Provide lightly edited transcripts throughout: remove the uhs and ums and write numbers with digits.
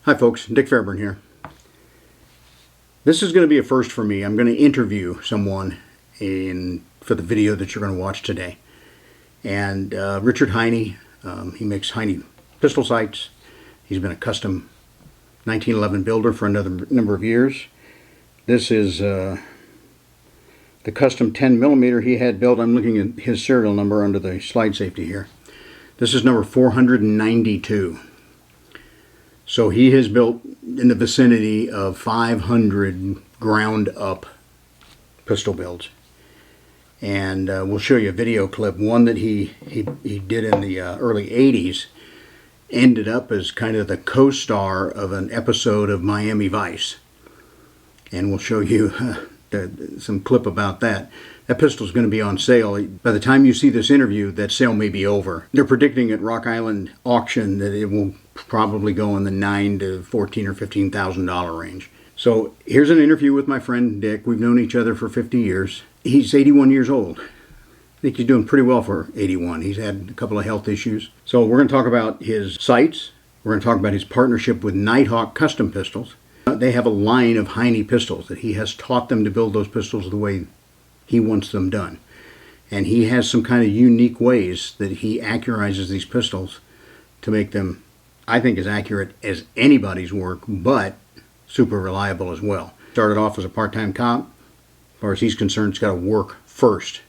Hi folks, Dick Fairburn here. This is going to be a first for me. I'm going to interview someone for the video that you're going to watch today. And Richard Heinie, he makes Heinie pistol sights. He's been a custom 1911 builder for another number of years. This is the custom 10mm he had built. I'm looking at his serial number under the slide safety here. This is number 492. So he has built in the vicinity of 500 ground up pistol builds. And we'll show you a video clip. One that he did in the early 80s ended up as kind of the co-star of an episode of Miami Vice. And we'll show you some clip about that. That pistol is going to be on sale. By the time you see this interview, that sale may be over. They're predicting at Rock Island auction that it will probably go in the $9,000 to $14,000 or $15,000 range. So here's an interview with my friend Dick. We've known each other for 50 years. He's 81 years old. I think he's doing pretty well for 81. He's had a couple of health issues. So we're going to talk about his sights. We're going to talk about his partnership with Nighthawk Custom pistols. They have a line of Heinie pistols that he has taught them to build those pistols the way he wants them done. And he has some kind of unique ways that he accurizes these pistols to make them, I think, as accurate as anybody's work, but super reliable as well. Started off as a part-time cop. As far as he's concerned, it's got to work first,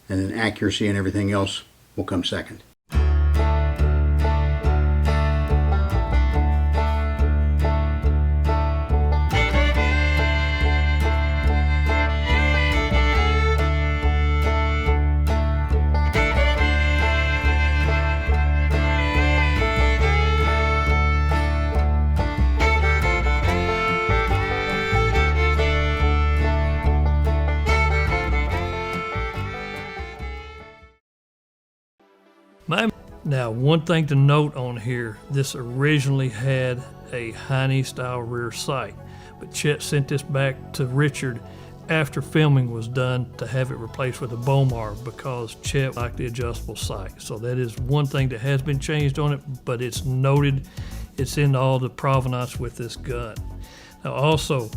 and then accuracy and everything else will come second. Now, one thing to note on here, this originally had a Heinie style rear sight, but Chet sent this back to Richard after filming was done to have it replaced with a Bomar because Chet liked the adjustable sight. So that is one thing that has been changed on it, but it's noted, it's in all the provenance with this gun. Now also,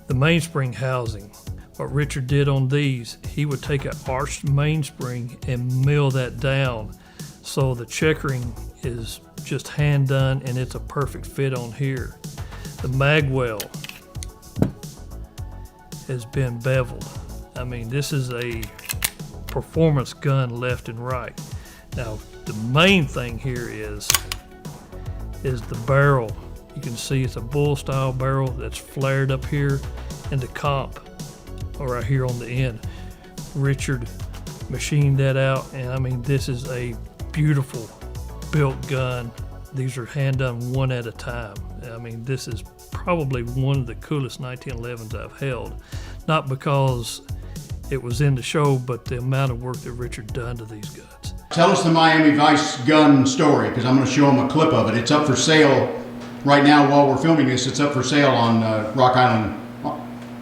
the mainspring housing. What Richard did on these, he would take an arched mainspring and mill that down. So the checkering is just hand done and it's a perfect fit on here. The magwell has been beveled. I mean, this is a performance gun left and right. Now, the main thing here is the barrel. You can see it's a bull style barrel that's flared up here in the comp or right here on the end. Richard machined that out, and I mean, this is a beautiful built gun. These are hand done one at a time. I mean, this is probably one of the coolest 1911s I've held. Not because it was in the show, but the amount of work that Richard done to these guns. Tell us the Miami Vice gun story, because I'm going to show them a clip of it. It's up for sale right now while we're filming this. It's up for sale on Rock Island.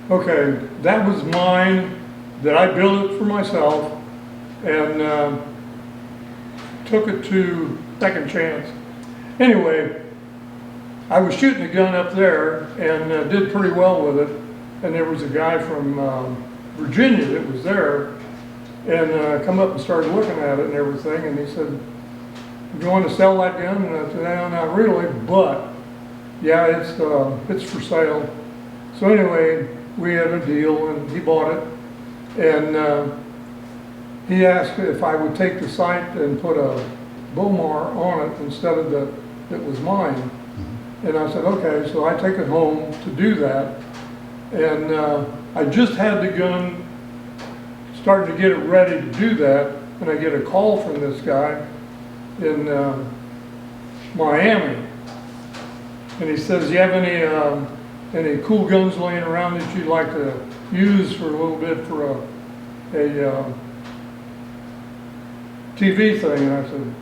Okay, that was mine, that I built it for myself, and took it to second chance. Anyway, I was shooting a gun up there and did pretty well with it. And there was a guy from Virginia that was there and come up and started looking at it and everything. And he said, "Do you want to sell that gun?" And I said, "No, not really, but yeah, it's for sale." So anyway, we had a deal and he bought it. And he asked if I would take the sight and put a Bomar on it instead of that was mine. Mm-hmm. And I said, okay, so I take it home to do that. And I just had the gun, starting to get it ready to do that, and I get a call from this guy in Miami. And he says, "Do you have any cool guns laying around that you'd like to use for a little bit for a TV thing?" And I said,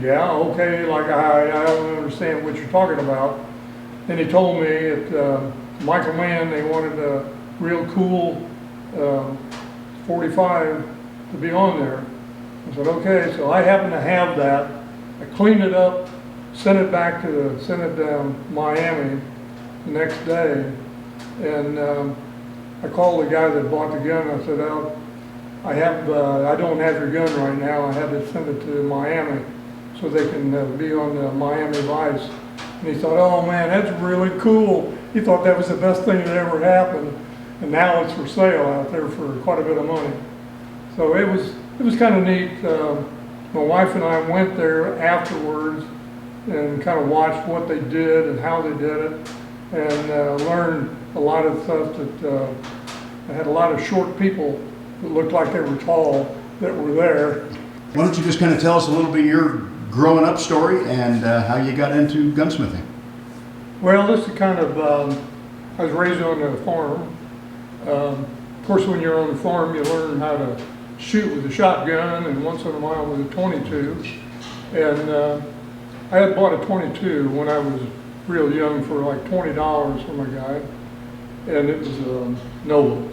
"Yeah, okay, like I don't understand what you're talking about." And he told me at my command they wanted a real cool 45 to be on there. I said, okay, so I happen to have that. I cleaned it up, sent it back to Miami the next day, and I called the guy that bought the gun. I said, "Oh, I don't have your gun right now. I had to send it to Miami so they can be on the Miami Vice." And he thought, "Oh man, that's really cool." He thought that was the best thing that ever happened, and now it's for sale out there for quite a bit of money. So it was kind of neat. My wife and I went there afterwards and kind of watched what they did and how they did it, and learned a lot of stuff that I had a lot of short people that looked like they were tall that were there. Why don't you just kind of tell us a little bit of your growing up story and how you got into gunsmithing? Well, this is kind of, I was raised on a farm. Of course, when you're on the farm, you learn how to shoot with a shotgun and once in a while with a 22. And I had bought a 22 when I was real young for like $20 from a guy, and it was a Noble.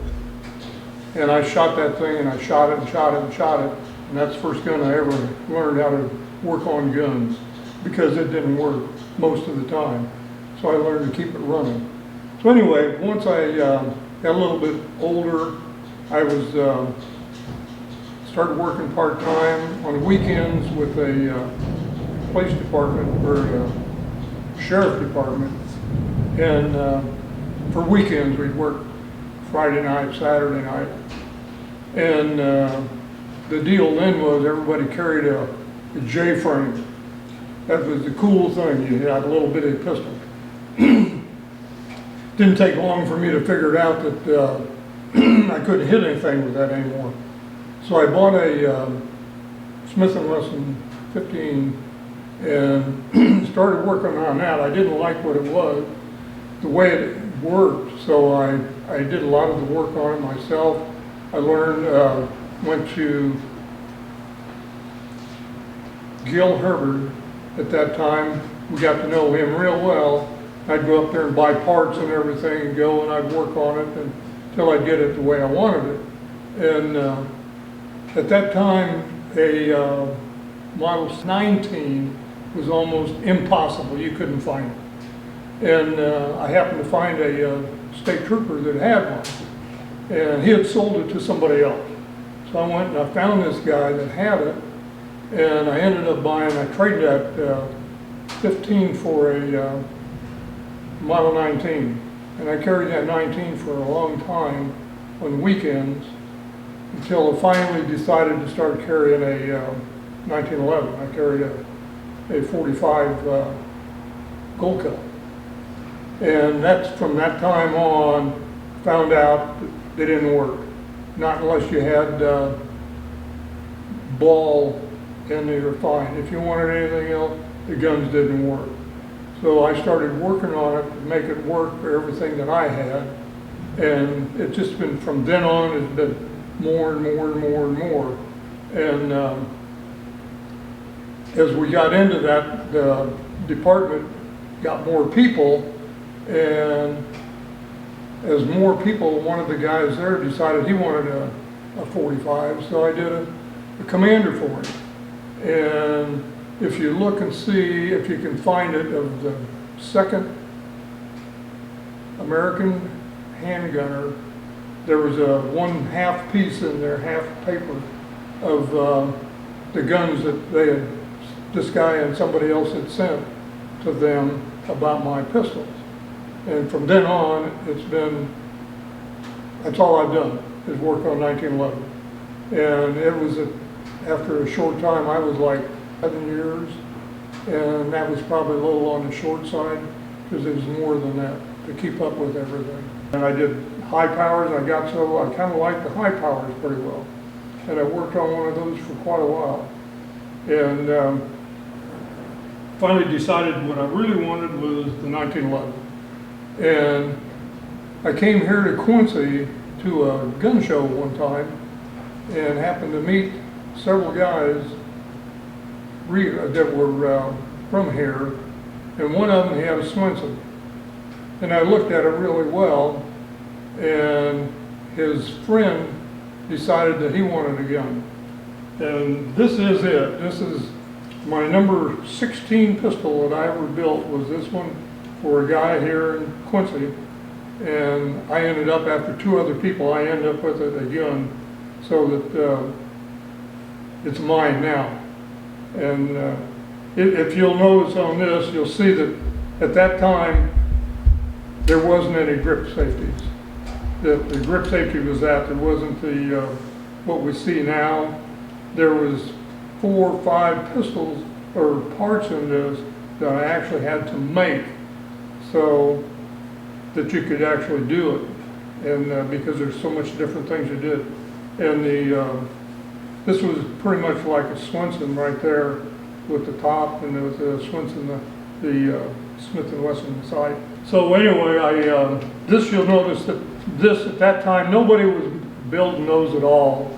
And I shot that thing, and I shot it and shot it and shot it, and that's the first gun I ever learned how to work on guns, because it didn't work most of the time. So I learned to keep it running. So anyway, once I got a little bit older, I was started working part-time on weekends with a police department or a sheriff department, and for weekends we'd work Friday night, Saturday night, and the deal then was everybody carried a J-frame. That was the cool thing. You had a little bitty pistol. Didn't take long for me to figure it out that I couldn't hit anything with that anymore. So I bought a Smith & Wesson 15 and started working on that. I didn't like what it was, the way it worked, so I did a lot of the work on it myself. I learned, went to Gil Herbert at that time. We got to know him real well. I'd go up there and buy parts and everything and go, and I'd work on it until I'd get it the way I wanted it. And at that time, a Model 19 was almost impossible. You couldn't find it. And I happened to find a state trooper that had one, and he had sold it to somebody else. So I went and I found this guy that had it, and I ended up buying, I traded that 15 for a Model 19. And I carried that 19 for a long time on weekends until I finally decided to start carrying a 1911. I carried a 45 Gold Cup. And that's from that time on, found out that they didn't work. Not unless you had ball and they were fine. If you wanted anything else, the guns didn't work. So I started working on it to make it work for everything that I had. And it's just been, from then on, it's been more and more and more and more. And as we got into that, the department got more people, and as more people, one of the guys there decided he wanted a 45, so I did a commander for him. And if you look and see, if you can find it, of the second American handgunner, there was a one half piece in there, half paper, of the guns that they had, this guy and somebody else had sent to them about my pistols. And from then on, it's been, that's all I've done, is work on 1911. And it was, after a short time, I was like 7 years, and that was probably a little on the short side, because it was more than that to keep up with everything. And I did high powers, and I kind of liked the high powers pretty well. And I worked on one of those for quite a while. And finally decided what I really wanted was the 1911. And I came here to Quincy to a gun show one time and happened to meet several guys that were from here, and one of them, he had a Swenson. And I looked at it really well, and his friend decided that he wanted a gun. And this is it. This is My number 16 pistol that I ever built was this one for a guy here in Quincy. And I ended up, after 2 other people, I ended up with it again, so that it's mine now. And if you'll notice on this, you'll see that at that time, there wasn't any grip safeties. The grip safety was that, there wasn't the, what we see now. There was 4 or 5 pistols or parts in this that I actually had to make so that you could actually do it, and because there's so much different things you did. And this was pretty much like a Swenson right there with the top, and there was a Swenson, the Smith & Wesson sight. So anyway, this, you'll notice that this at that time, nobody was building those at all.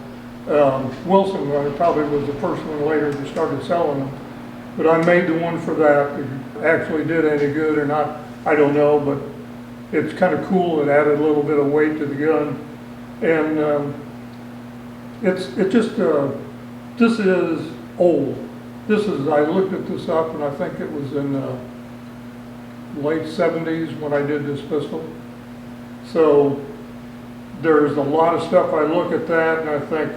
Wilson probably was the first one later that started selling them. But I made the one for that. If it actually did any good or not, I don't know, but it's kind of cool. It added a little bit of weight to the gun. And this is old. I looked at this up, and I think it was in late 70s when I did this pistol. So there's a lot of stuff. I look at that and I think,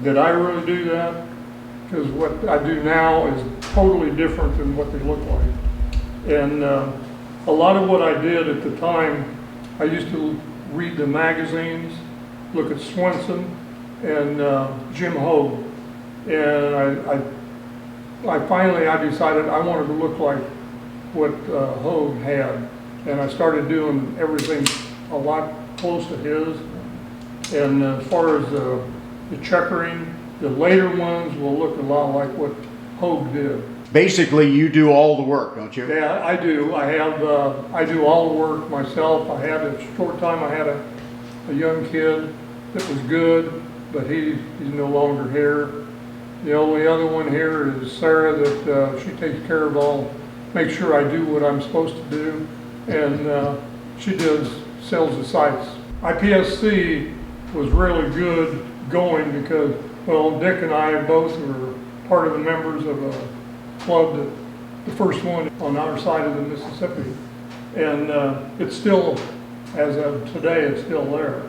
did I really do that? Because what I do now is totally different than what they look like. And a lot of what I did at the time, I used to read the magazines, look at Swenson and Jim Hogue. And I finally decided I wanted to look like what Hogue had. And I started doing everything a lot close to his. And as far as the checkering, the later ones will look a lot like what Hogue did. Basically, you do all the work, don't you? Yeah, I do. I do all the work myself. I had a short time, I had a young kid that was good, but he's no longer here. The only other one here is Sarah, that she takes care of all, make sure I do what I'm supposed to do, and she sells the sights. IPSC was really good going because, well, Dick and I both were part of the members of a club, the first one on our side of the Mississippi, and it's still, as of today, it's still there.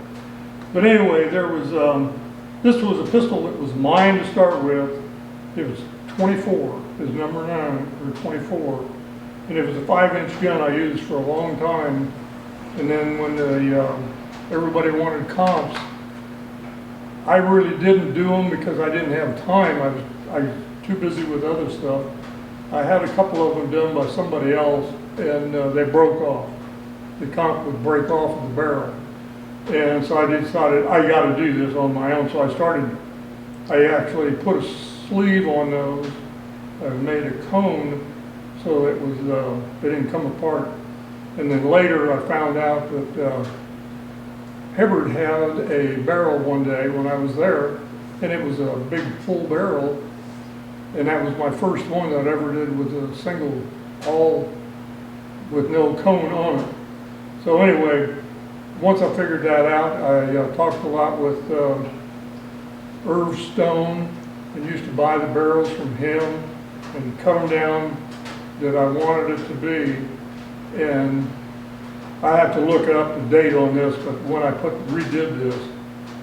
But anyway, there was this was a pistol that was mine to start with. It was 24, is number 9 or 24, and it was a 5-inch gun I used for a long time. And then when everybody wanted comps, I really didn't do them because I didn't have time. I was too busy with other stuff. I had a couple of them done by somebody else, and they broke off. The comp would break off of the barrel. And so I decided I got to do this on my own. So I actually put a sleeve on those. I made a cone so it didn't come apart. And then later I found out that Hibbard had a barrel one day when I was there, and it was a big full barrel. And that was my first one that I ever did with a single, all with no cone on it. So anyway, once I figured that out, I talked a lot with Irv Stone, and used to buy the barrels from him and cut them down that I wanted it to be. And I have to look up the date on this, but when I redid this,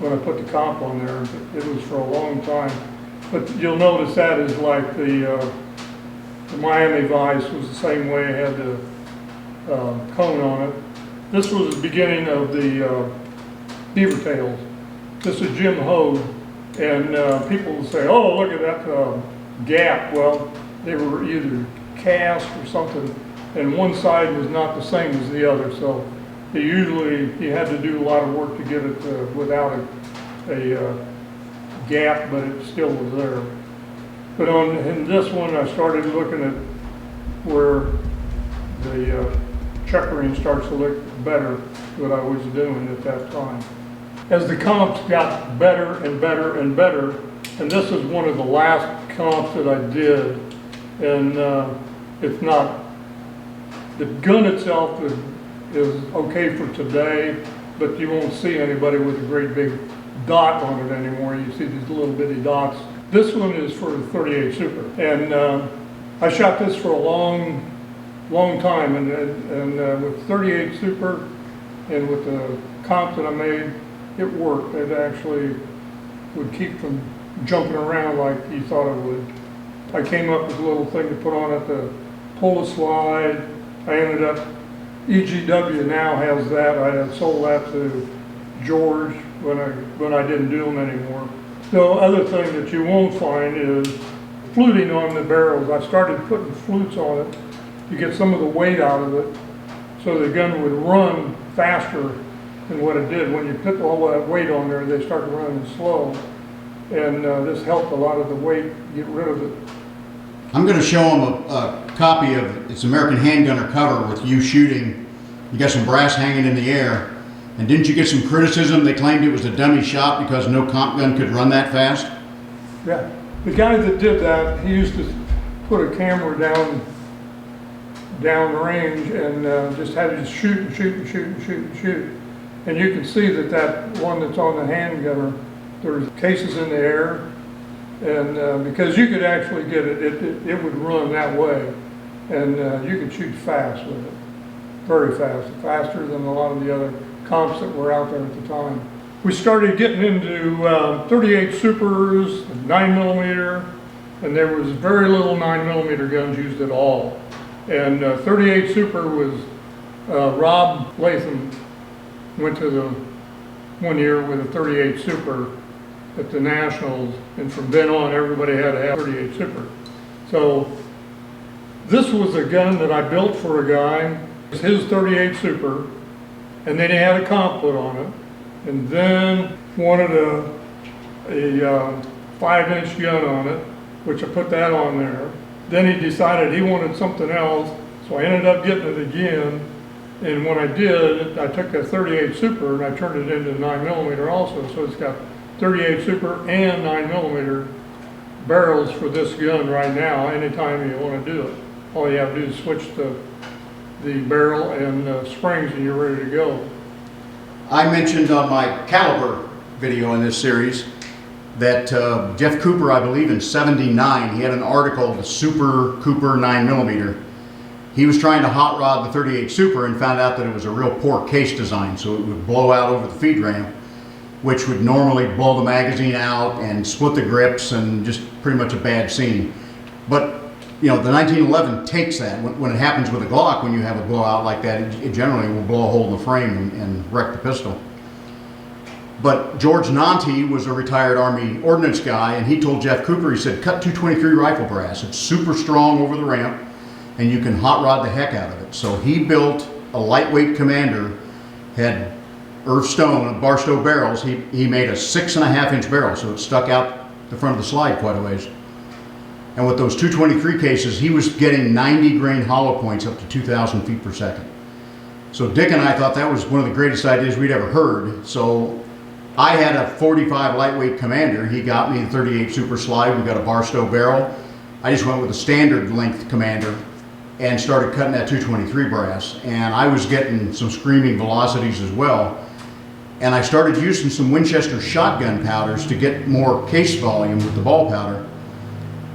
when I put the comp on there, it was for a long time. But you'll notice that is like the Miami Vice was the same way. It had the cone on it. This was the beginning of the beaver tails. This is Jim Hogue, and people will say, "Oh, look at that gap." Well, they were either cast or something, and one side was not the same as the other. So you had to do a lot of work to get it without a gap, but it still was there. But in this one, I started looking at where the checkering starts to look better what I was doing at that time. As the comps got better and better and better, and this is one of the last comps that I did, and it's not, the gun itself is okay for today, but you won't see anybody with a great big dot on it anymore. You see these little bitty dots This one is for the 38 Super, and I shot this for a long time, and with 38 Super and with the comp that I made, it worked. It actually would keep from jumping around like you thought it would. I came up with a little thing to put on it to pull a slide. I ended up, EGW now has that. I had sold that to George when I didn't do them anymore. The other thing that you won't find is fluting on the barrels. I started putting flutes on it to get some of the weight out of it so the gun would run faster than what it did. When you put all that weight on there, they start running slow. And this helped a lot of the weight get rid of it. I'm going to show them a copy of it's American Handgunner cover with you shooting. You got some brass hanging in the air. And didn't you get some criticism? They claimed it was a dummy shot because no comp gun could run that fast. Yeah, the guy that did that, he used to put a camera down range and just had to shoot and shoot and shoot and shoot and shoot. And you can see that one that's on the handgunner, there's cases in the air, and because you could actually get it would run that way, and you could shoot fast with it, very fast, faster than a lot of the other comps that were out there at the time. We started getting into 38 Supers, 9mm, and there was very little 9mm guns used at all. And 38 Super was, Rob Latham went to the one year with a 38 Super at the Nationals, and from then on everybody had to have 38 Super. So this was a gun that I built for a guy. It was his 38 Super, and then he had a comp put on it, and then wanted a 5-inch gun on it, which I put that on there. Then he decided he wanted something else, so I ended up getting it again. And when I did, I took that 38 Super and I turned it into 9mm also. So it's got 38 Super and 9mm barrels for this gun right now, anytime you want to do it. All you have to do is switch the barrel and springs and you're ready to go. I mentioned on my caliber video in this series that Jeff Cooper, I believe in '79, he had an article, the Super Cooper 9mm. He was trying to hot rod the 38 Super and found out that it was a real poor case design, so it would blow out over the feed ramp, which would normally blow the magazine out and split the grips and just pretty much a bad scene. But you know, the 1911 takes that. When it happens with a Glock, when you have a blowout like that, it generally will blow a hole in the frame and wreck the pistol. But George Nanti was a retired Army ordnance guy, and he told Jeff Cooper, he said, cut 223 rifle brass. It's super strong over the ramp, and you can hot rod the heck out of it. So he built a lightweight Commander, had Irv Stone, Barstow barrels. He made a 6.5-inch barrel, so it stuck out the front of the slide quite a ways. And with those 223 cases, he was getting 90 grain hollow points up to 2,000 feet per second. So Dick and I thought that was one of the greatest ideas we'd ever heard. So I had a 45 lightweight Commander. He got me the 38 Super slide. We got a Barstow barrel. I just went with a standard length Commander and started cutting that 223 brass. And I was getting some screaming velocities as well. And I started using some Winchester shotgun powders to get more case volume with the ball powder.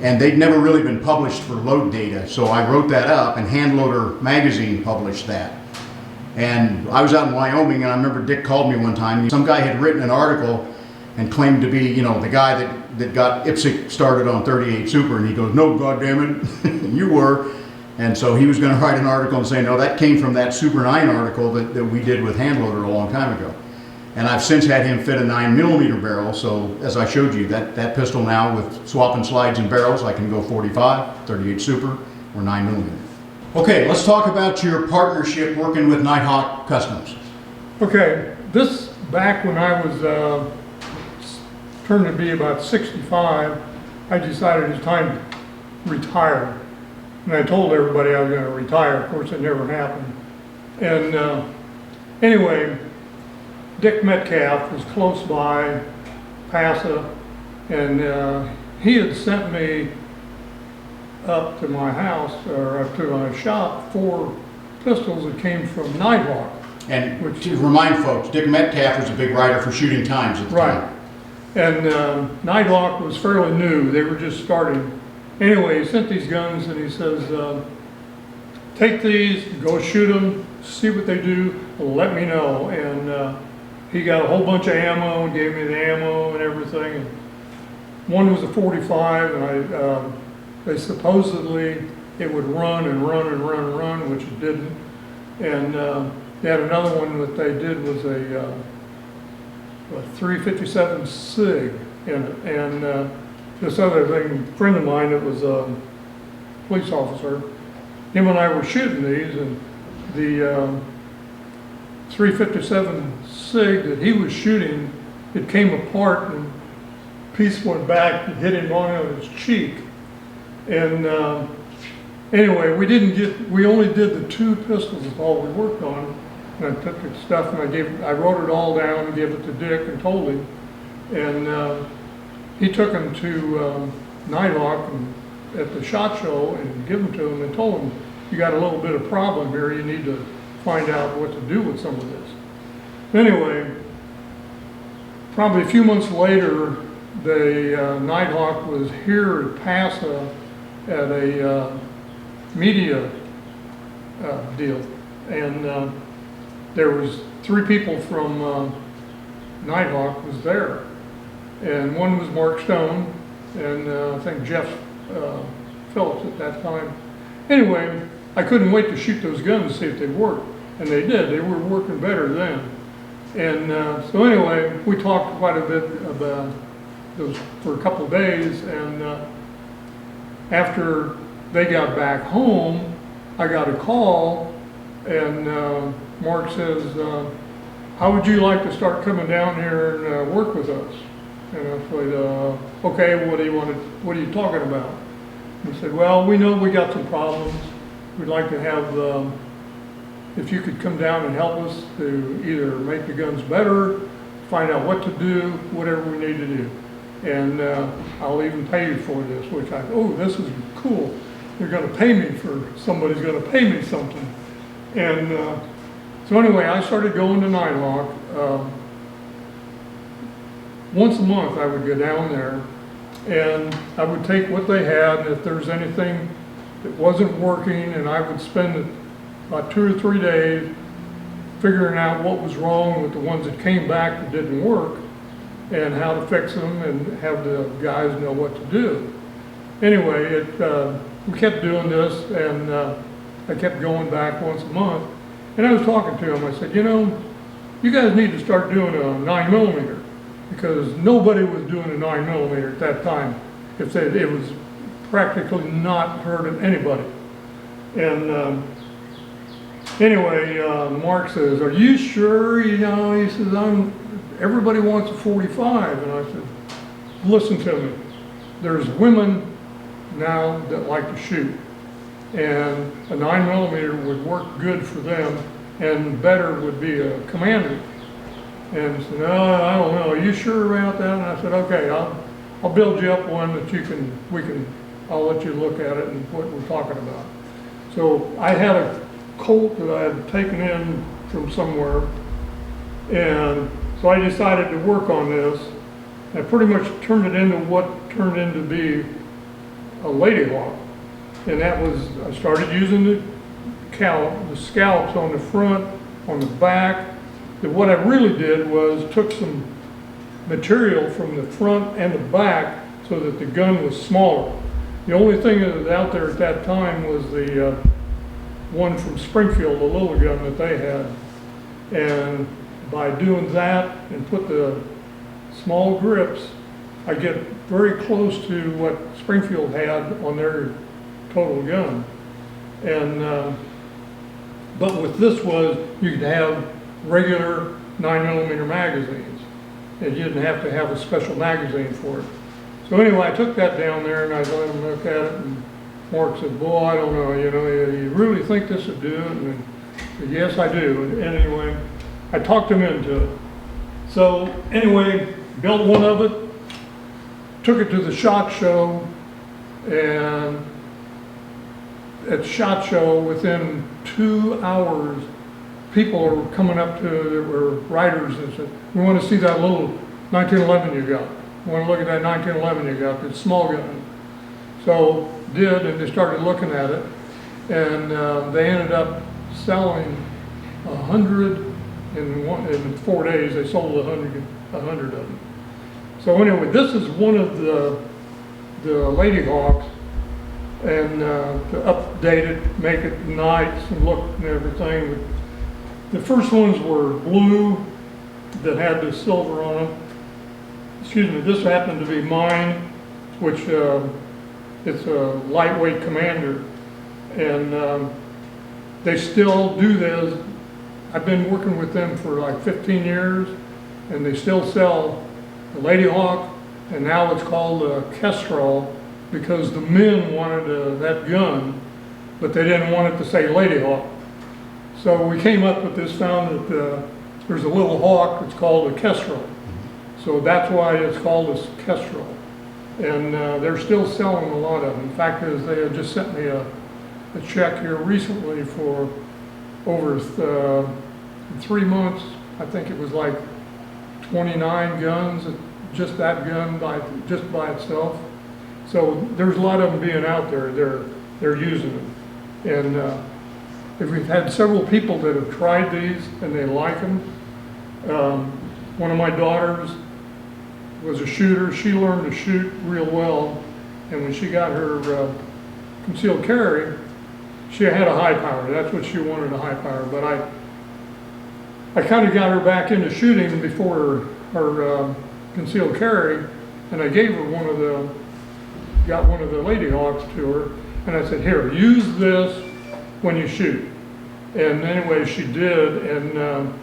And they'd never really been published for load data, so I wrote that up, and Handloader magazine published that. And I was out in Wyoming, and I remember Dick called me one time. Some guy had written an article and claimed to be, you know, the guy that got IPSC started on 38 Super, and he goes, no, goddammit, you were. And so he was going to write an article and say, no, that came from that Super 9 article that we did with Handloader a long time ago. And I've since had him fit a 9mm barrel, so as I showed you, that pistol now with swapping slides and barrels, I can go 45, 38 Super, or 9mm. Okay, let's talk about your partnership working with Nighthawk Customs. Okay, this back when I was turned to be about 65, I decided it's time to retire. And I told everybody I was going to retire. Of course, it never happened. And anyway, Dick Metcalf was close by, Passa, and he had sent me up to my house, or up to my shop, 4 pistols that came from Nighthawk. And to remind folks, Dick Metcalf was a big writer for Shooting Times at the time. And Nighthawk was fairly new. They were just starting. Anyway, he sent these guns and he says, take these, go shoot them, see what they do, let me know. And he got a whole bunch of ammo and gave me the ammo and everything. And one was a 45, and they supposedly it would run and run and run and run, which it didn't. And they had another one that they did was a 357 SIG in it. And this other thing, a friend of mine that was a police officer, him and I were shooting these, and the 357 SIG that he was shooting, it came apart and a piece went back and hit him on his cheek. And anyway, we only did the 2 pistols is all we worked on. And I took the stuff and I wrote it all down and gave it to Dick and told him. And he took them to Nighthawk and at the SHOT Show and give them to him and told him, you got a little bit of problem here, you need to find out what to do with some of this. Anyway, probably a few months later, the Nighthawk was here at PASA at a media deal. And there was 3 people from Nighthawk was there. And one was Mark Stone, and I think Jeff Phillips at that time. Anyway, I couldn't wait to shoot those guns to see if they'd work. And they did. They were working better then. And so anyway, we talked quite a bit about those for a couple of days. And after they got back home, I got a call, and Mark says, how would you like to start coming down here and work with us? And I said, okay, what are you talking about? He said, well, we know we got some problems. We'd like to have, if you could come down and help us to either make the guns better, find out what to do, whatever we need to do. And I'll even pay you for this, which this is cool. They're going to pay me somebody's going to pay me something. And so anyway, I started going to Nighthawk. Once a month I would go down there and I would take what they had, and if there was anything that wasn't working, and I would spend about 2 or 3 days figuring out what was wrong with the ones that came back that didn't work and how to fix them and have the guys know what to do. Anyway, we kept doing this, and I kept going back once a month. And I was talking to him, I said, you guys need to start doing a 9mm, because nobody was doing a 9mm at that time. It was practically not hurting anybody. And anyway, Mark says, are you sure? He says, everybody wants a 45. And I said, listen to me. There's women now that like to shoot. And a 9mm would work good for them, and better would be a commander. And he said, no, I don't know, are you sure about that? And I said, okay, I'll build you up one that I'll let you look at it and what we're talking about. So I had a Colt that I had taken in from somewhere, and so I decided to work on this. I pretty much turned it into what turned into be a Lady Hawk. And that was, I started using the scallops on the front, on the back. And what I really did was took some material from the front and the back so that the gun was smaller. The only thing that was out there at that time was the one from Springfield, the little gun that they had. And by doing that and put the small grips, I get very close to what Springfield had on their total gun. And but with this was, you could have regular 9mm magazines, and you didn't have to have a special magazine for it. So anyway, I took that down there and I let him look at it, and Mark said, boy, I don't know, you really think this would do it? And I said, yes, I do. And anyway, I talked him into it. So anyway, built one of it, took it to the SHOT Show, and at SHOT Show, within 2 hours, people are coming up to, there were writers and said, we want to see that little 1911 you got. want to look at that 1911 you got, that small gun. So did, and they started looking at it, and they ended up selling 100 in 4 days. They sold 100 of them. So anyway, this is one of the Lady Hawks, and to update it, make it nice and look and everything. The first ones were blue that had the silver on them. Excuse me, this happened to be mine, which it's a lightweight Commander, and they still do this. I've been working with them for like 15 years, and they still sell the Lady Hawk, and now it's called a Kestrel, because the men wanted that gun, but they didn't want it to say Lady Hawk. So we came up with this, found that there's a little hawk that's called a Kestrel. So that's why it's called a Kestrel. And they're still selling a lot of them. In fact, they had just sent me a check here recently for over 3 months. I think it was like 29 guns, just that gun just by itself. So there's a lot of them being out there. They're using them. And if we've had several people that have tried these and they like them. One of my daughters was a shooter. She learned to shoot real well, and when she got her concealed carry, she had a high power. That's what she wanted, a high power. But I kind of got her back into shooting before her concealed carry, and I gave her got one of the Lady Hawks to her, and I said, here, use this when you shoot. And anyway, she did, and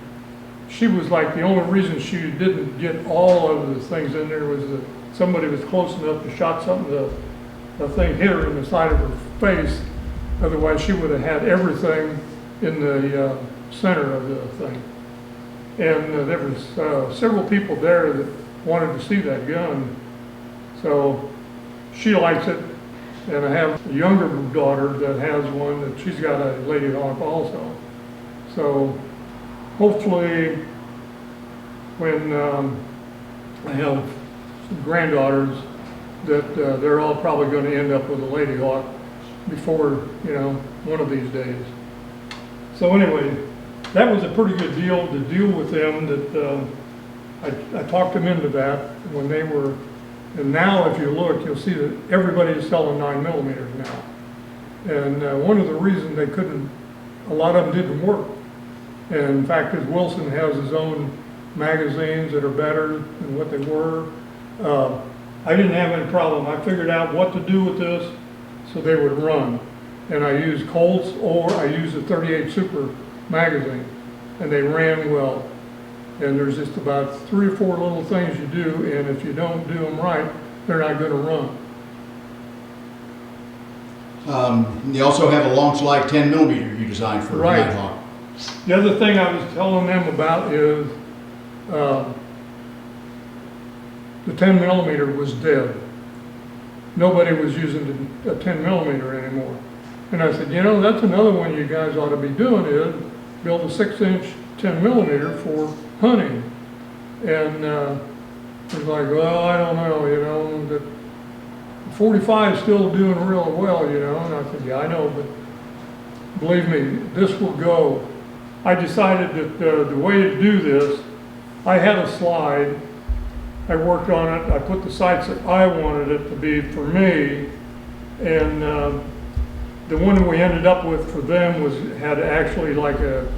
she was like, the only reason she didn't get all of the things in there was that somebody was close enough to shot something, the thing hit her in the side of her face. Otherwise, she would have had everything in the center of the thing. And there was several people there that wanted to see that gun. So she likes it. And I have a younger daughter that has one that she's got a Lady Hawk also. So hopefully when I have some granddaughters that they're all probably going to end up with a Lady Hawk before, one of these days. So anyway, that was a pretty good deal to deal with them. That I talked them into that when they were. And now, if you look, you'll see that everybody is selling 9mm now. And one of the reasons they couldn't, a lot of them didn't work. And in fact, as Wilson has his own magazines that are better than what they were, I didn't have any problem. I figured out what to do with this so they would run. And I used Colts, or I used a 38 Super magazine, and they ran well. And there's just about 3 or 4 little things you do, and if you don't do them right, they're not going to run. You also have a long slide 10mm you designed for Right. Nighthawk. The other thing I was telling them about is the 10mm was dead. Nobody was using a 10mm anymore. And I said, that's another one you guys ought to be doing, is build a 6-inch 10mm for hunting. And it's like, well, I don't know, the 45 is still doing real well, and I said, yeah, I know, but believe me, this will go. I decided that the way to do this, I had a slide, I worked on it, I put the sights that I wanted it to be for me, and the one that we ended up with for them had actually like a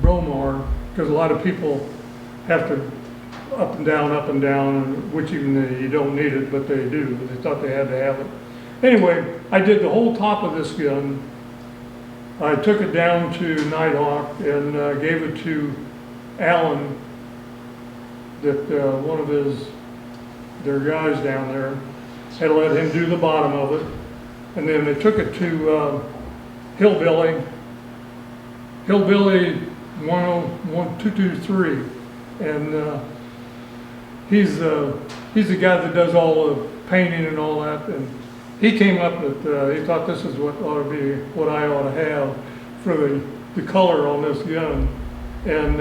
bromar, because a lot of people have to up and down, which even you don't need it, but they do. They thought they had to have it. Anyway, I did the whole top of this gun. I took it down to Nighthawk and gave it to Alan, that one of their guys down there had let him do the bottom of it. And then they took it to Hillbilly 223, and he's the guy that does all the painting and all that. And he came up with, he thought this is what ought to be, what I ought to have for the color on this gun. And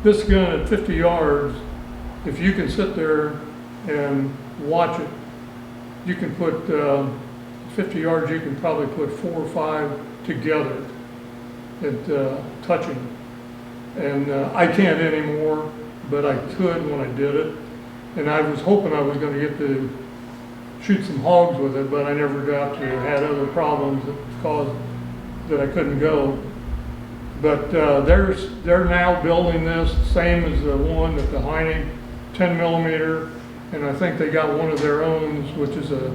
this gun at 50 yards if you can sit there and watch it, you can put 50 yards, you can probably put 4 or 5 together at touching. And I can't anymore, but I could when I did it. And I was hoping I was going to get to shoot some hogs with it, but I never got to. Had other problems that caused that I couldn't go. But they're now building this, same as the one at the Heinie, 10 millimeter, and I think they got one of their own, which is a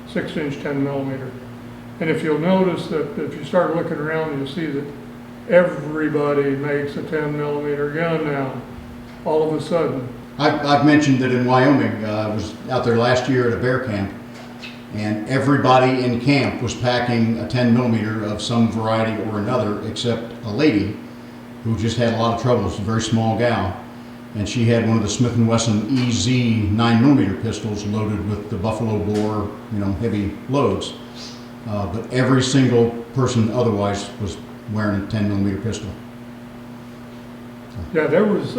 6-inch 10 millimeter. And if you'll notice that if you start looking around, you'll see that everybody makes a 10 millimeter gun now, all of a sudden. I've mentioned that in Wyoming, I was out there last year at a bear camp, and everybody in camp was packing a 10 millimeter of some variety or another, except a lady who just had a lot of trouble. She's a very small gal, and she had one of the Smith & Wesson EZ 9 millimeter pistols loaded with the buffalo bore, heavy loads. But every single person otherwise was wearing a 10 millimeter pistol. Yeah, there was,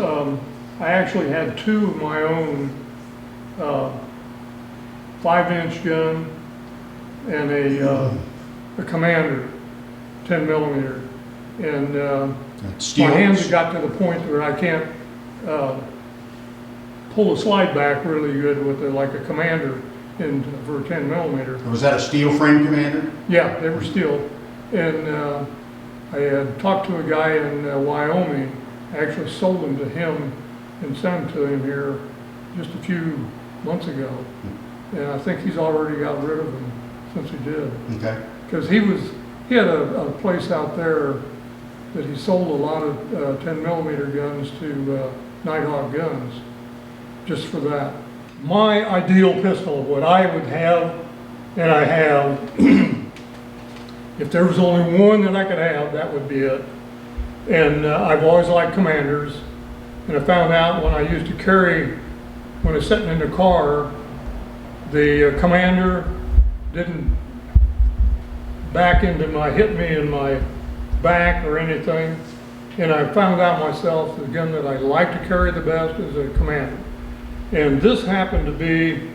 I actually had 2 of my own 5-inch gun and a Commander 10 millimeter. And my hands have got to the point where I can't pull the slide back really good with like a Commander for a 10 millimeter. Was that a steel frame Commander? Yeah, they were steel. And I had talked to a guy in Wyoming. I actually sold them to him and sent them to him here just a few months ago. And I think he's already got rid of them since he did. Okay. Because he had a place out there that he sold a lot of 10 millimeter guns to Nighthawk Guns, just for that. My ideal pistol, what I would have, and I have, if there was only one that I could have, that would be it. And I've always liked Commanders. And I found out when I used to carry, when I was sitting in the car, the Commander didn't hit me in my back or anything. And I found out myself the gun that I like to carry the best is a Commander. And this happened to be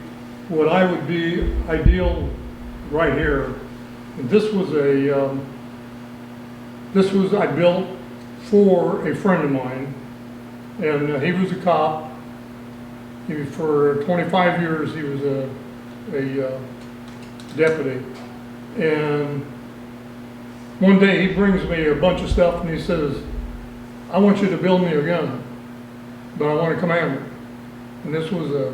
what I would be ideal right here. And this was I built for a friend of mine, and he was a cop. For 25 years he was a deputy. And one day he brings me a bunch of stuff and he says, I want you to build me a gun, but I want a Commander. And this was a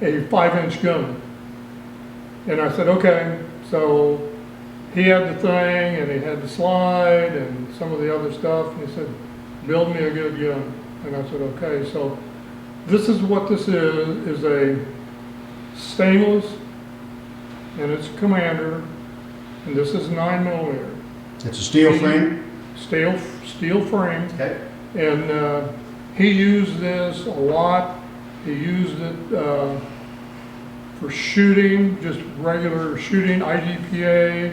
5-inch gun. And I said, okay. So he had the thing and he had the slide and some of the other stuff. And he said, build me a good gun. And I said, okay. So this is what this is a stainless, and it's a Commander, and this is 9 millimeter. It's a steel frame? Steel frame. Okay. And he used this a lot. He used it for shooting, just regular shooting, IDPA,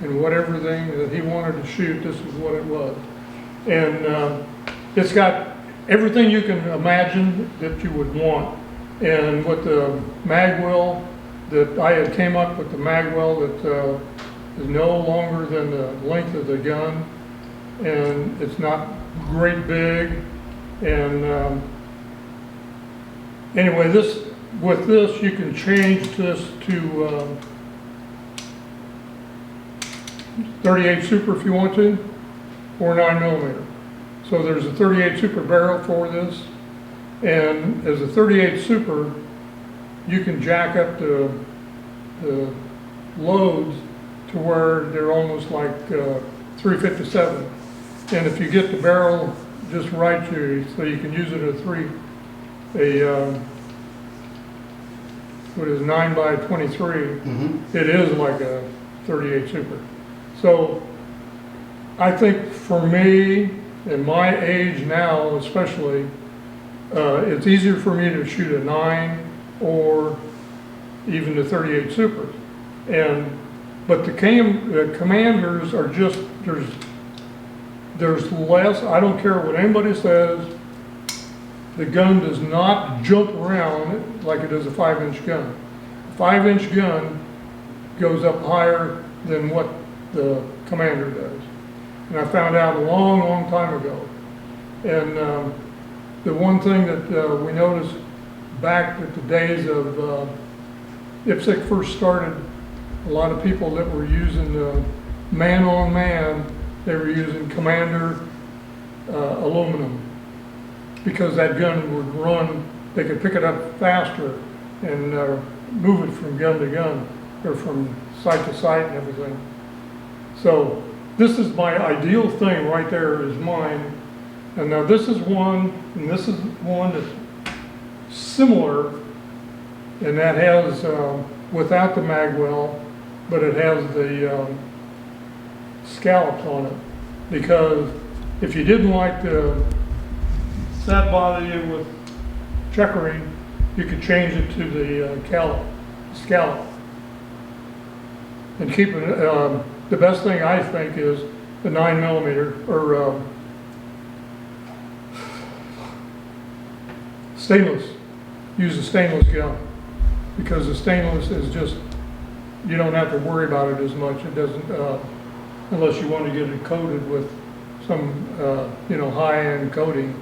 and whatever thing that he wanted to shoot, this is what it was. And it's got everything you can imagine that you would want. And with the mag well, that I had came up with the mag well that is no longer than the length of the gun, and it's not great big. And anyway, with this you can change this to 38 Super if you want to, or 9 millimeter. So there's a 38 Super barrel for this, and as a 38 Super, you can jack up the loads to where they're almost like 357. And if you get the barrel just right, so you can use it at what is 9 by 23, it is like a 38 Super. So I think for me, in my age now especially, it's easier for me to shoot a 9 or even the 38 Super. But the Commanders are just, there's less, I don't care what anybody says, the gun does not jump around like it does a 5-inch gun. A 5-inch gun goes up higher than what the Commander does. And I found out a long, long time ago. And the one thing that we noticed back at the days of IPSC first started, a lot of people that were using the man-on-man, they were using Commander aluminum, because that gun would run, they could pick it up faster and move it from gun to gun, or from site to site and everything. So this is my ideal thing right there, is mine. And now this is one, and this is one that's similar, and that has, without the magwell, but it has the scallops on it. Because if you didn't like that bother you with checkering, you could change it to the scallop. And keep it, the best thing I think is the 9mm, or stainless. Use a stainless gun, because the stainless is just, you don't have to worry about it as much. It doesn't, unless you want to get it coated with some, high-end coating.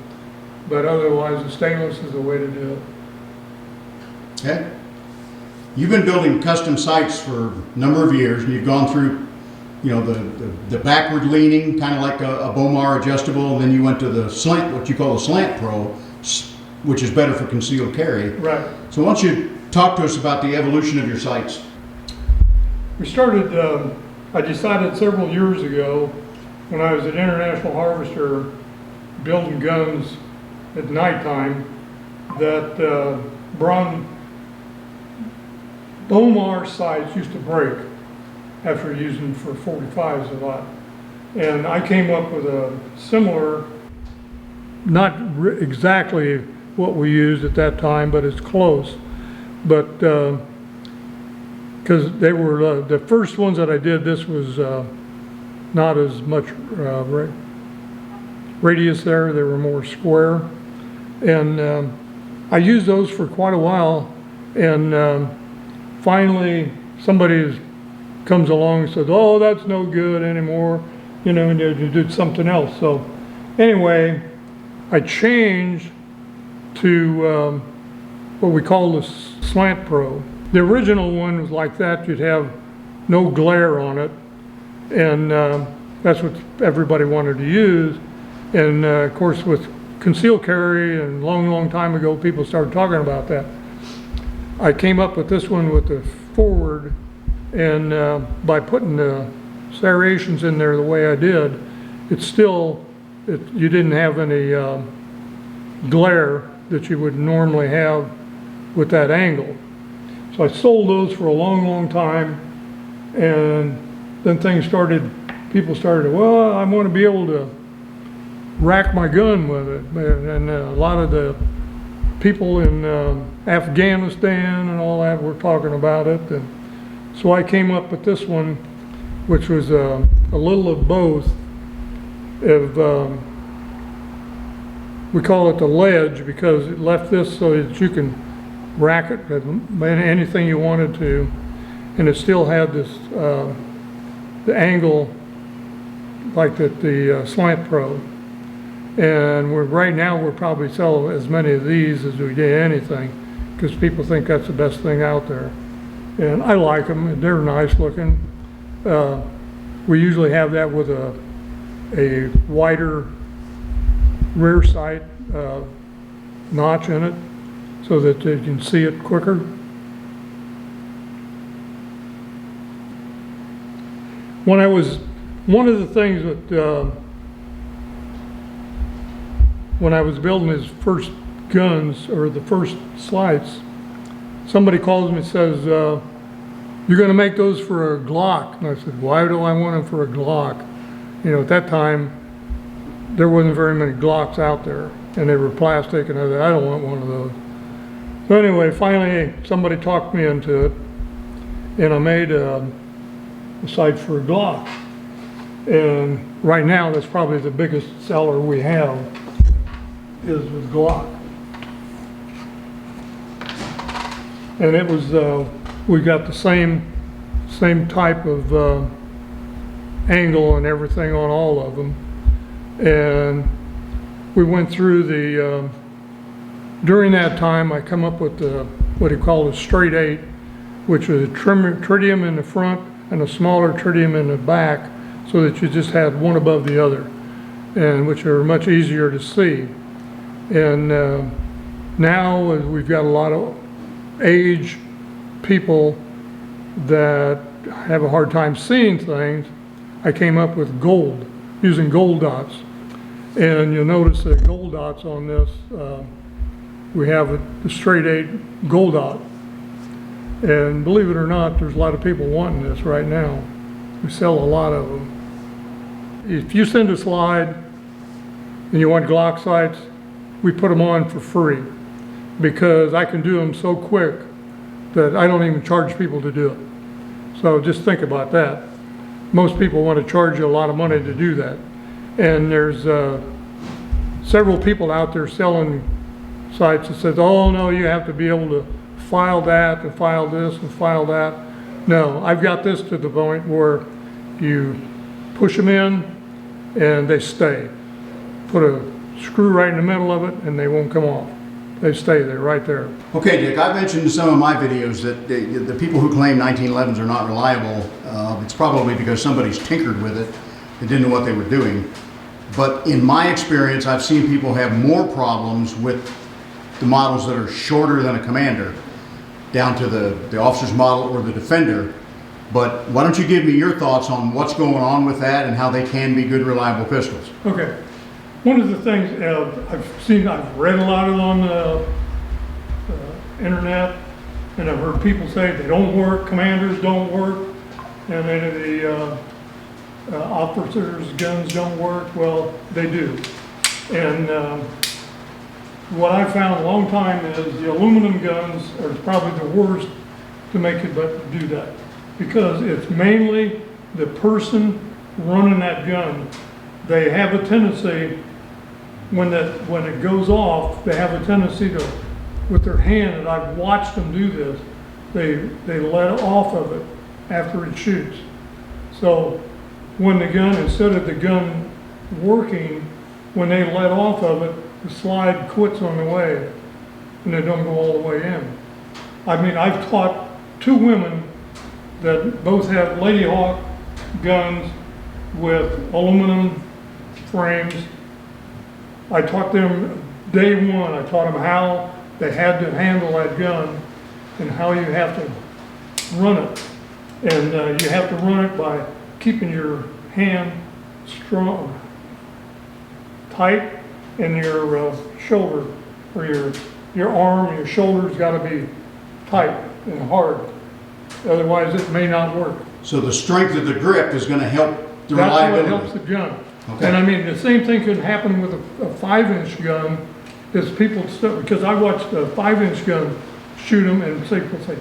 But otherwise, the stainless is the way to do it. Okay. You've been building custom sights for a number of years, and you've gone through, the backward leaning, kind of like a Bomar adjustable, and then you went to the slant, what you call the Slant Pro, which is better for concealed carry. Right. So why don't you talk to us about the evolution of your sights? We started, I decided several years ago, when I was at International Harvester building guns at nighttime, that Bomar sights used to break after using for 45s a lot. And I came up with a similar, not exactly what we used at that time, but it's close. But because they were the first ones that I did, this was not as much radius there, they were more square. And I used those for quite a while, and finally somebody comes along and says, oh, that's no good anymore, and you did something else. So anyway, I changed to what we call the Slant Pro. The original one was like that. You'd have no glare on it, and that's what everybody wanted to use. And of course, with concealed carry, and long time ago, people started talking about that. I came up with this one with the forward, and by putting the serrations in there the way I did, you didn't have any glare that you would normally have with that angle. So I sold those for a long time, and then people started, well, I want to be able to rack my gun with it. And a lot of the people in Afghanistan and all that were talking about it. And so I came up with this one, which was a little of both. We call it the ledge because it left this so that you can rack it with anything you wanted to, and it still had this the angle like the Slant Pro. And right now we're probably selling as many of these as we did anything, because people think that's the best thing out there. And I like them, they're nice looking. We usually have that with a wider rear sight notch in it, so that you can see it quicker. One of the things that when I was building his first guns, or the first sights, somebody calls me and says, you're going to make those for a Glock. And I said, why do I want them for a Glock? At that time, there wasn't very many Glocks out there, and they were plastic, and I said, I don't want one of those. So anyway, finally, somebody talked me into it, and I made a sight for a Glock. And right now, that's probably the biggest seller we have, is with Glock. and it was, we got the same type of angle and everything on all of them. And we went through the, during that time I come up with the, what he called a straight 8, which was a tritium in the front and a smaller tritium in the back, so that you just had one above the other, and which are much easier to see. And now we've got a lot of age people that have a hard time seeing things. I came up with gold, using gold dots. And you'll notice the gold dots on this, we have the straight 8 gold dot. And believe it or not, there's a lot of people wanting this right now. We sell a lot of them. If you send a slide and you want Glock sights, we put them on for free, because I can do them so quick that I don't even charge people to do it. So just think about that. Most people want to charge you a lot of money to do that. And there's several people out there selling sites that says, oh no, you have to be able to file that and file this and file that. No, I've got this to the point where you push them in and they stay. Put a screw right in the middle of it and they won't come off. They stay there, right there. Okay, Dick, I've mentioned in some of my videos that the people who claim 1911s are not reliable, it's probably because somebody's tinkered with it and didn't know what they were doing. But in my experience, I've seen people have more problems with the models that are shorter than a commander, down to the officer's model or the defender. But why don't you give me your thoughts on what's going on with that and how they can be good, reliable pistols? Okay. One of the things I've read a lot of on the internet, and I've heard people say they don't work, commanders don't work, and then the officers' guns don't work. Well, they do. And what I found a long time is the aluminum guns are probably the worst to make it but do that, because it's mainly the person running that gun. They have a tendency, when it goes off, they have a tendency to, with their hand, and I've watched them do this, they let off of it after it shoots. So when the gun, instead of the gun working, when they let off of it, the slide quits on the way and they don't go all the way in. I mean, I've taught 2 women that both have Lady Hawk guns with aluminum frames. I taught them day one, I taught them how they had to handle that gun and how you have to run it. And you have to run it by keeping your hand strong, tight, and your shoulder, or your arm, your shoulder's got to be tight and hard. Otherwise, it may not work. So the strength of the grip is going to help the reliability. That's what helps the gun. Okay. And I mean, the same thing can happen with a 5-inch gun. Is people because I watched a 5-inch gun shoot them, and people say,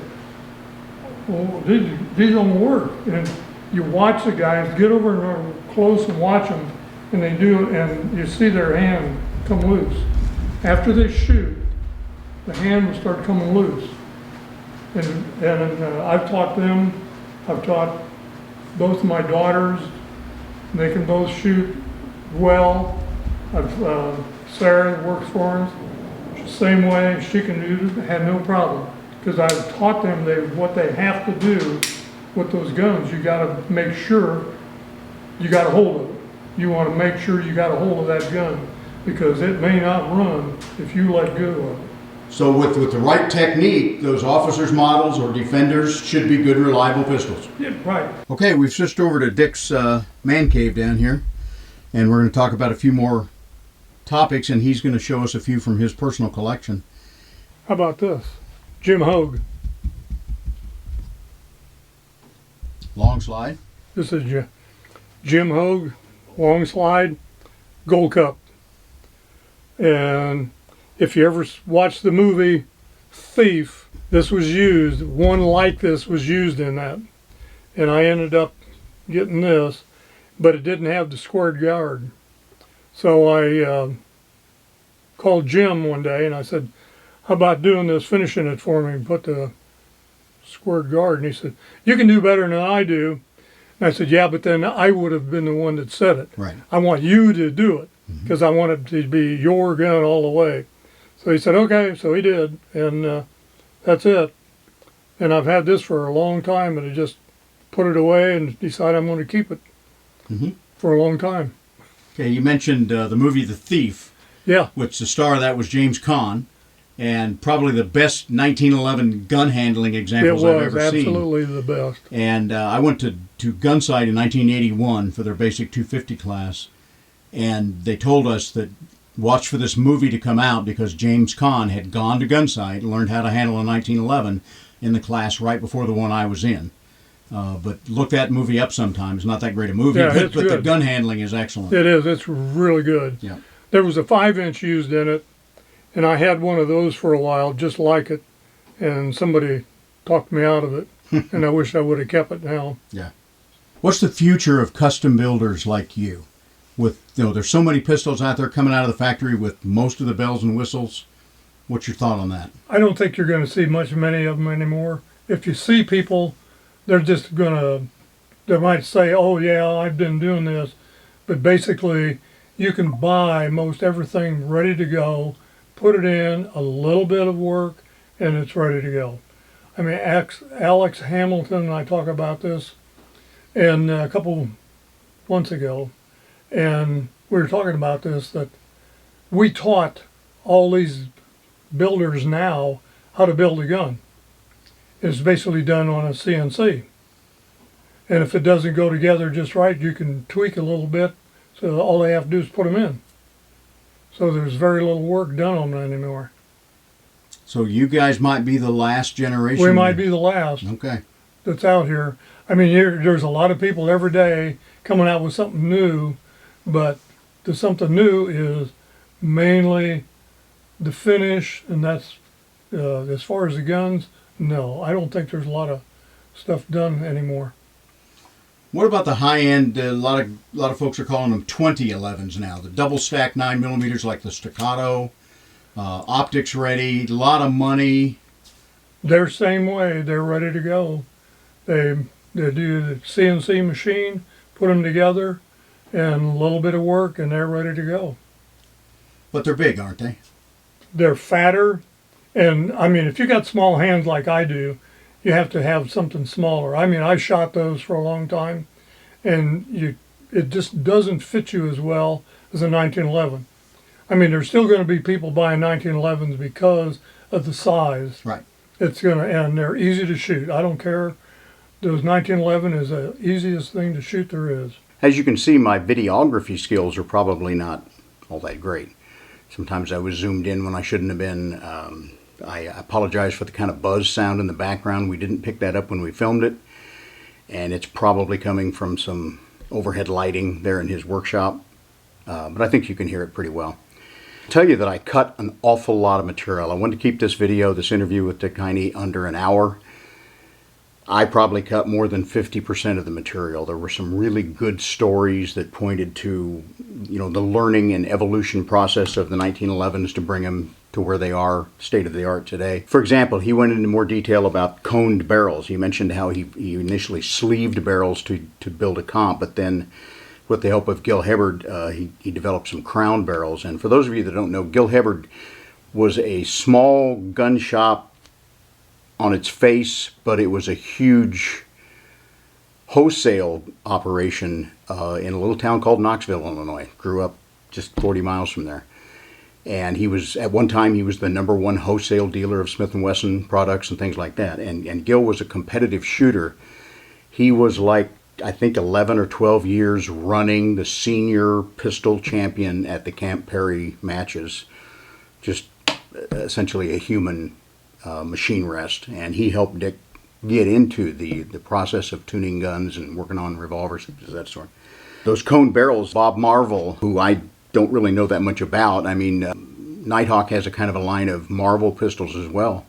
"Well, these don't work." And you watch the guys get over and close and watch them, and they do it, and you see their hand come loose. After they shoot, the hand will start coming loose. And I've taught them. I've taught both of my daughters. They can both shoot well. Sarah works for us. Same way, she can do it, had no problem. Because I've taught them what they have to do with those guns. You got to make sure you got a hold of it. You want to make sure you got a hold of that gun, because it may not run if you let go of it. So with the right technique, those officers' models or defenders should be good, reliable pistols. Yeah, right. Okay, we've switched over to Dick's man cave down here, and we're going to talk about a few more topics, and he's going to show us a few from his personal collection. How about this? Jim Hogue. Long slide. This is Jim Hogue, long slide, gold cup. And if you ever watch the movie Thief, this was used, one like this was used in that. And I ended up getting this, but it didn't have the squared guard. So I called Jim one day and I said, how about doing this, finishing it for me, and put the squared guard. And he said, "You can do better than I do." And I said, "Yeah, but then I would have been the one that said it. Right. I want you to do it because I want it to be your gun all the way." So he said, "Okay." So he did, and that's it. And I've had this for a long time, and I just put it away and decided I'm going to keep it for a long time. Okay, you mentioned the movie The Thief, Yeah. which the star of that was James Caan, and probably the best 1911 gun handling examples I've ever seen. It was absolutely the best. And I went to Gunsight in 1981 for their basic 250 class, and they told us that watch for this movie to come out because James Caan had gone to Gunsight and learned how to handle a 1911 in the class right before the one I was in. But look that movie up sometime. It's not that great a movie, Yeah, but the gun handling is excellent. It is. It's really good. Yeah. There was a 5-inch used in it, and I had one of those for a while, just like it, and somebody talked me out of it, and I wish I would have kept it now. Yeah. What's the future of custom builders like you? With there's so many pistols out there coming out of the factory with most of the bells and whistles. What's your thought on that? I don't think you're going to see many of them anymore. If you see people, they're just they might say, "Oh yeah, I've been doing this," but basically you can buy most everything ready to go, put it in, a little bit of work, and it's ready to go. I mean, Alex Hamilton and I talk about this, and a couple months ago, and we were talking about this, that we taught all these builders now how to build a gun. It's basically done on a CNC. And if it doesn't go together just right, you can tweak a little bit, so all they have to do is put them in. So there's very little work done on them anymore. So you guys might be the last generation. We might be the last Okay. that's out here. I mean, there's a lot of people every day coming out with something new, but the something new is mainly the finish, and that's as far as the guns. No, I don't think there's a lot of stuff done anymore. What about the high end? A lot of folks are calling them 2011s now. The double stack 9mm like the Staccato, optics ready, a lot of money. They're same way. They're ready to go. They do the CNC machine, put them together, and a little bit of work, and they're ready to go. But they're big, aren't they? They're fatter, and I mean, if you got small hands like I do, you have to have something smaller. I mean, I shot those for a long time, and it just doesn't fit you as well as a 1911. I mean, there's still going to be people buying 1911s because of the size. Right. And they're easy to shoot. I don't care. Those 1911 is the easiest thing to shoot there is. As you can see, my videography skills are probably not all that great. Sometimes I was zoomed in when I shouldn't have been. I apologize for the kind of buzz sound in the background. We didn't pick that up when we filmed it, and it's probably coming from some overhead lighting there in his workshop, but I think you can hear it pretty well. I'll tell you that I cut an awful lot of material. I wanted to keep this interview with Dick Heiny under an hour. I probably cut more than 50% of the material. There were some really good stories that pointed to, the learning and evolution process of the 1911s to bring them to where they are, state of the art today. For example, he went into more detail about coned barrels. He mentioned how he initially sleeved barrels to build a comp, but then with the help of Gil Hubbard, he developed some crown barrels. And for those of you that don't know, Gil Hubbard was a small gun shop on its face, but it was a huge wholesale operation in a little town called Knoxville, Illinois. Grew up just 40 miles from there. And at one time, he was the #1 wholesale dealer of Smith & Wesson products and things like that. And Gil was a competitive shooter. He was like, I think, 11 or 12 years running the senior pistol champion at the Camp Perry matches. Just essentially a human machine rest. And he helped Dick get into the process of tuning guns and working on revolvers, that sort. Those cone barrels, Bob Marvel, who I don't really know that much about. I mean, Nighthawk has a kind of a line of Marvel pistols as well.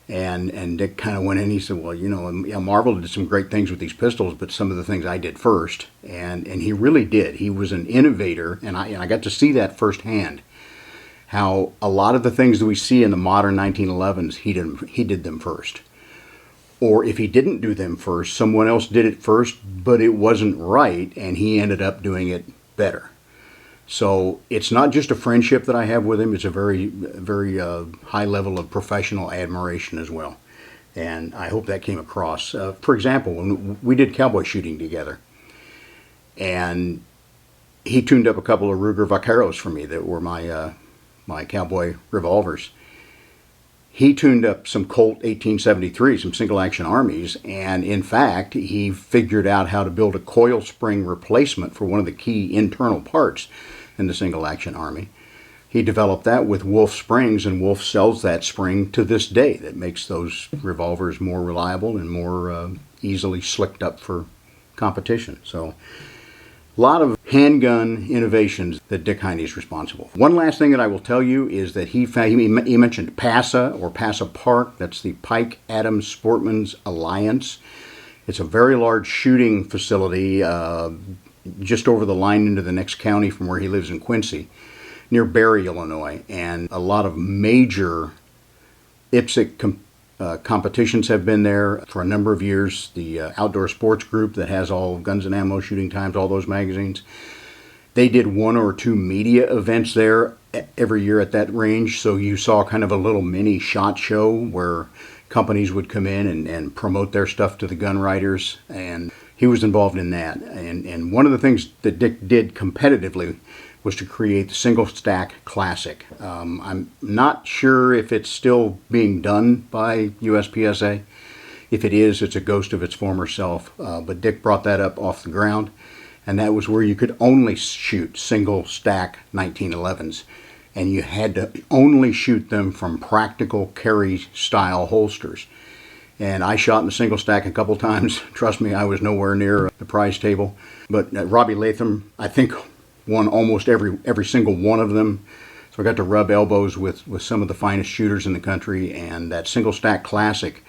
And Dick kind of went in, he said, well, Marvel did some great things with these pistols, but some of the things I did first. And he really did. He was an innovator, and I got to see that firsthand, how a lot of the things that we see in the modern 1911s, he did them first. Or if he didn't do them first, someone else did it first, but it wasn't right, and he ended up doing it better. So it's not just a friendship that I have with him, it's a very high level of professional admiration as well. And I hope that came across. For example, when we did cowboy shooting together, and he tuned up a couple of Ruger Vaqueros for me that were my cowboy revolvers. He tuned up some Colt 1873, some single action armies, and in fact, he figured out how to build a coil spring replacement for one of the key internal parts in the single action army. He developed that with Wolf springs, and Wolf sells that spring to this day. That makes those revolvers more reliable and more easily slicked up for competition. So a lot of handgun innovations that Dick Heiny is responsible for. One last thing that I will tell you is that he mentioned PASA, or PASA Park. That's the Pike Adams Sportsman's Alliance. It's a very large shooting facility just over the line into the next county from where he lives in Quincy, near Barry, Illinois. And a lot of major IPSC competitions have been there for a number of years. The Outdoor Sports Group that has all Guns and Ammo, Shooting Times, all those magazines. They did 1 or 2 media events there every year at that range. So you saw kind of a little mini SHOT Show where companies would come in and promote their stuff to the gun writers. And he was involved in that. And one of the things that Dick did competitively was to create the Single Stack Classic. I'm not sure if it's still being done by USPSA. If it is, it's a ghost of its former self. But Dick brought that up off the ground, and that was where you could only shoot single stack 1911s, and you had to only shoot them from practical carry style holsters. And I shot in a single stack a couple times. Trust me, I was nowhere near the prize table. But Robbie Latham, I think, won almost every single one of them. So I got to rub elbows with some of the finest shooters in the country, and that Single Stack Classic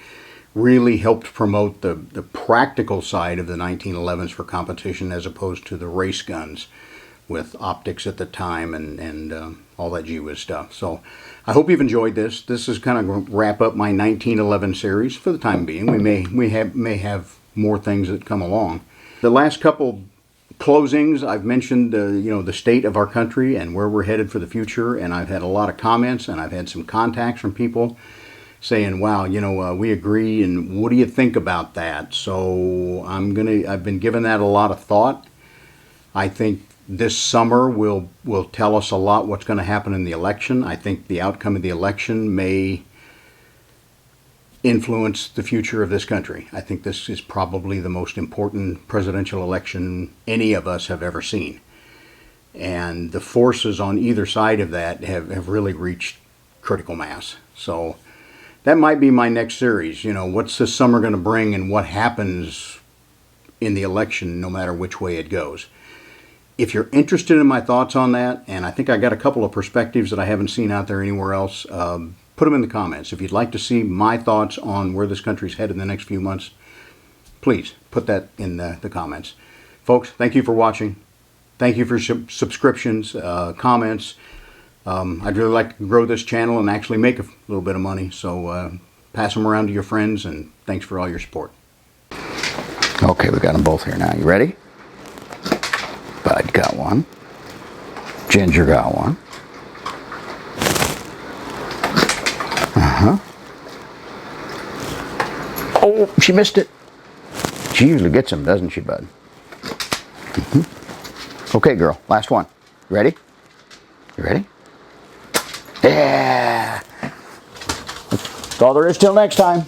really helped promote the practical side of the 1911s for competition as opposed to the race guns with optics at the time and all that gee whiz stuff. So I hope you've enjoyed this. This is kind of going to wrap up my 1911 series for the time being. We may have more things that come along. The last couple closings, I've mentioned the state of our country and where we're headed for the future, and I've had a lot of comments, and I've had some contacts from people saying, wow, we agree, and what do you think about that? So I've been giving that a lot of thought. I think this summer will tell us a lot what's going to happen in the election. I think the outcome of the election may influence the future of this country. I think this is probably the most important presidential election any of us have ever seen. And the forces on either side of that have really reached critical mass. So that might be my next series. What's this summer going to bring, and what happens in the election no matter which way it goes. If you're interested in my thoughts on that, and I think I got a couple of perspectives that I haven't seen out there anywhere else, put them in the comments. If you'd like to see my thoughts on where this country's headed in the next few months, please put that in the comments. Folks, thank you for watching. Thank you for subscriptions, comments. I'd really like to grow this channel and actually make a little bit of money, so pass them around to your friends, and thanks for all your support. Okay, we got them both here now. You ready? Bud got one. Ginger got one. Oh, she missed it. She usually gets them, doesn't she, Bud? Okay, girl, last one. You ready? You ready? Yeah! That's all there is till next time.